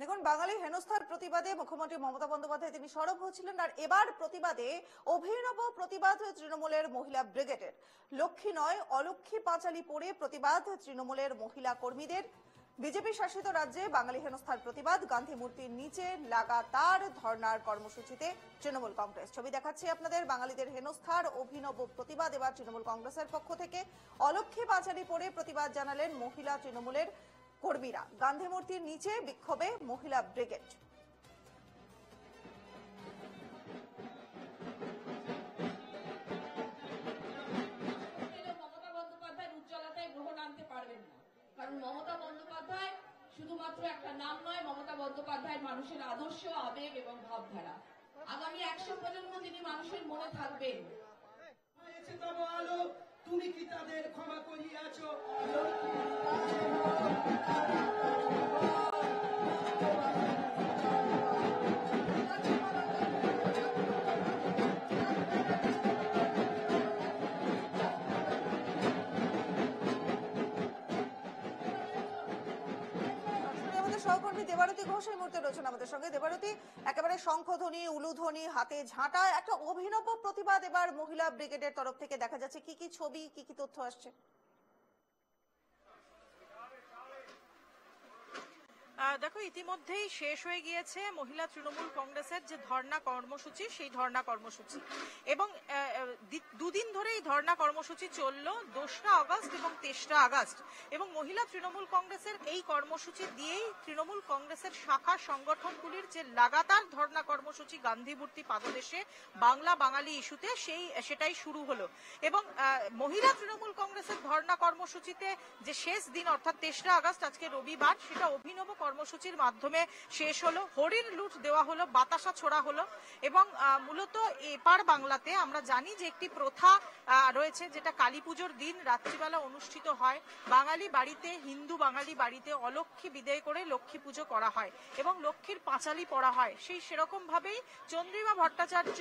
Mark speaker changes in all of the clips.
Speaker 1: দেখুন, বাঙালি হেনস্থার প্রতিবাদে মুখ্যমন্ত্রী মমতা বন্দ্যোপাধ্যায় তিনি সরব হয়েছিলেন, আর এবার প্রতিবাদে অভিনব প্রতিবাদ তৃণমূলের মহিলা ব্রিগেডের। লক্ষ্মী নয় অলক্ষ্মী পাঁচালী পড়ে প্রতিবাদ তৃণমূলের মহিলা কর্মীদের। বিজেপি শাসিত রাজ্যে বাঙালি হেনস্থার প্রতিবাদ, গান্ধী মূর্তির নিচে লাগাতার ধর্নার কর্মসূচিতে তৃণমূল কংগ্রেস। ছবি দেখাচ্ছি আপনাদের। বাঙালিদের হেনস্থার অভিনব প্রতিবাদ এবার তৃণমূল কংগ্রেসের পক্ষ থেকে। অলক্ষ্মী পাঁচালী পড়ে প্রতিবাদ জানালেন মহিলা তৃণমূলের কর্মীরা। গান্ধী মূর্তির নিচে বিক্ষোভে মহিলা ব্রিগেড।
Speaker 2: মমতা বন্দ্যোপাধ্যায়ের উজ্জ্বলতায় গ্রহণ আনতে পারবেন না, কারণ মমতা বন্দ্যোপাধ্যায় শুধুমাত্র একটা নাম নয়, মমতা বন্দ্যোপাধ্যায় মানুষের আদর্শ, আবেগ এবং ভাবধারা। আগামী 100 প্রজন্ম তিনি মানুষের মনে থাকবেন।
Speaker 3: তুমি কি তাদের ক্ষমা করিয়াছ?
Speaker 1: সহকর্মী দেবারতী ঘোষ এই মুহূর্তে রয়েছেন আমাদের সঙ্গে। দেবারতী, একেবারে শঙ্খধ্বনি, উলুধ্বনি, হাতে ঝাঁটা, একটা অভিনব প্রতিবাদ এবার মহিলা ব্রিগেডের তরফ থেকে দেখা যাচ্ছে। কি কি ছবি, কি কি তথ্য আসছে?
Speaker 4: দেখো, ইতিমধ্যেই শেষ হয়ে গিয়েছে মহিলা তৃণমূল কংগ্রেসের যে ধর্ণা কর্মসূচি, সেই ধর্ণা কর্মসূচি। এবং দুদিন ধরে এই ধর্ণা কর্মসূচি চললো, 2রা আগস্ট এবং 3রা আগস্ট। এবং মহিলা তৃণমূল কংগ্রেসের এই কর্মসূচি দিয়েই তৃণমূল কংগ্রেসের শাখা সংগঠনগুলির যে লাগাতার ধর্ণা কর্মসূচি গান্ধী মূর্তি পাদদেশে বাংলা বাঙালি ইস্যুতে, সেটাই শুরু হলো। এবং মহিলা তৃণমূল কংগ্রেসের ধর্ণা কর্মসূচিতে যে শেষ দিন, অর্থাৎ 3রা আগস্ট, আজকে রবিবার, সেটা অভিনব কর্মসূচির মাধ্যমে শেষ হলো। হরিণ লুট দেওয়া হলো, বাতাসা ছোড়া হলো। এবং মূলত এপার বাংলাতে আমরা জানি যে একটি প্রথা রয়েছে, যেটা কালী পুজোর দিন রাত্রিবেলা অনুষ্ঠিত হয়। বাঙালি বাড়িতে, হিন্দু বাঙালি বাড়িতে অলক্ষ্মী বিদায় করে লক্ষ্মী পুজো করা হয় এবং লক্ষ্মীর পাঁচালী পড়া হয়। সেরকম ভাবেই চন্দ্রিমা ভট্টাচার্য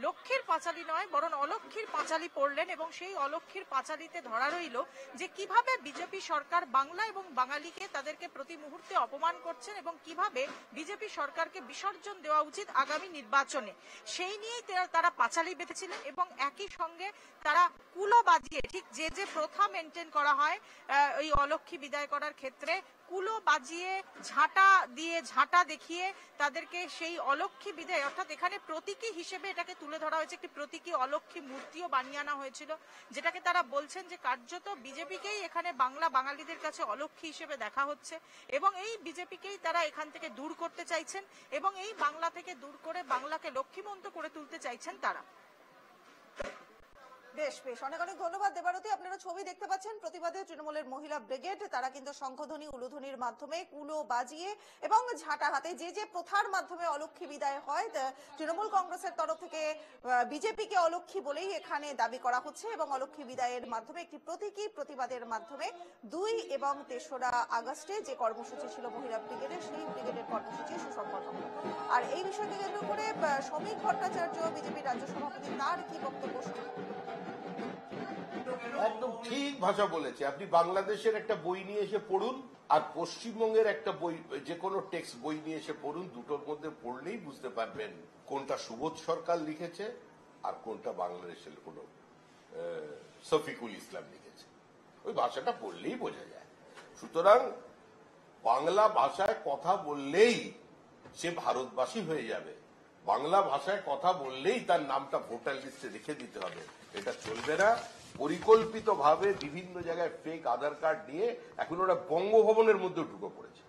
Speaker 4: লক্ষ্মীর পাঁচালী নয়, বরং অলক্ষ্মীর পাঁচালী পড়লেন। এবং সেই অলক্ষ্মীর পাঁচালীতে ধরা রইল যে কিভাবে বিজেপি সরকার বাংলা এবং বাঙালিকে, তাদেরকে প্রতি মুহূর্তে অপমান করছেন এবং কিভাবে বিজেপি সরকারকে বিসর্জন দেওয়া উচিত আগামী নির্বাচনে। সেই নিয়েই তারা পাঁচালী বেঁধেছিলেন। এবং একই সঙ্গে তারা কুলো বাজিয়ে, ঠিক যে প্রথা মেনটেন করা হয় এই অলক্ষ্মী বিদায় করার ক্ষেত্রে, কুলো বাজিয়ে, ঝাঁটা দেখিয়ে তাদেরকে সেই অলক্ষ্মী বিদায়, অর্থাৎ এখানে প্রতীকী হিসেবে এটাকে তুলে ধরা হয়েছে। একটি প্রতীকী অলক্ষ্মী মূর্তিও বানিয়ে আনা হয়েছিল, যেটাকে তারা বলছেন যে কার্যত বিজেপিকেই এখানে বাংলা বাঙালিদের কাছে অলক্ষ্মী হিসেবে দেখা হচ্ছে এবং এই বিজেপিকেই তারা এখান থেকে দূর করতে চাইছেন এবং এই বাংলা থেকে দূর করে বাংলাকে লক্ষ্মীমন্ত করে তুলতে চাইছেন তারা।
Speaker 1: বেশ বেশ, অনেক অনেক ধন্যবাদ দেবারতী। আপনারা ছবি দেখতে পাচ্ছেন প্রতিবাদে তৃণমূলের মহিলা ব্রিগেড, তারা কিন্তু শঙ্খধ্বনি, উলুধ্বনির মাধ্যমে, কুলো বাজিয়ে এবং ঝাঁটা হাতে, যে প্রথার মাধ্যমে অলক্ষ্মী বিদায় হয়, তৃণমূল কংগ্রেসের তরফ থেকে বিজেপিকে অলক্ষ্মী বলেই এখানে দাবি করা হচ্ছে। এবং অলক্ষ্মী বিদায়ের মাধ্যমে একটি প্রতীকী প্রতিবাদের মাধ্যমে 2 এবং 3রা আগস্টে যে কর্মসূচি ছিল মহিলা ব্রিগেডের, সেই ব্রিগেডের কর্মসূচি সুসম্পন্ন হল। আর এই বিষয়কে কেন্দ্র করে শ্রমিক ভট্টাচার্য, বিজেপির রাজ্য সভাপতি, তার কি বক্তব্য?
Speaker 5: একদম ঠিক ভাষা বলেছে। আপনি বাংলাদেশের একটা বই নিয়ে এসে পড়ুন আর পশ্চিমবঙ্গের একটা বই, যে কোনো টেক্সট বই নিয়ে এসে পড়ুন, দুটোর মধ্যে পড়লেই বুঝতে পারবেন কোনটা সুবোধ সরকার লিখেছে আর কোনটা বাংলাদেশের কোন শফিকুল ইসলাম লিখেছে। ওই ভাষাটা পড়লেই বোঝা যায়। সুতরাং বাংলা ভাষায় কথা বললেই সে ভারতবাসী হয়ে যাবে, বাংলা ভাষায় কথা বললেই তার নামটা ভোটার লিস্টে রেখে দিতে হবে, এটা চলবে না। পরিকল্পিতভাবে বিভিন্ন জায়গায় ফেক আধার কার্ড নিয়ে এখন ওরা বঙ্গভবনের মধ্যে ঢুকে পড়েছে।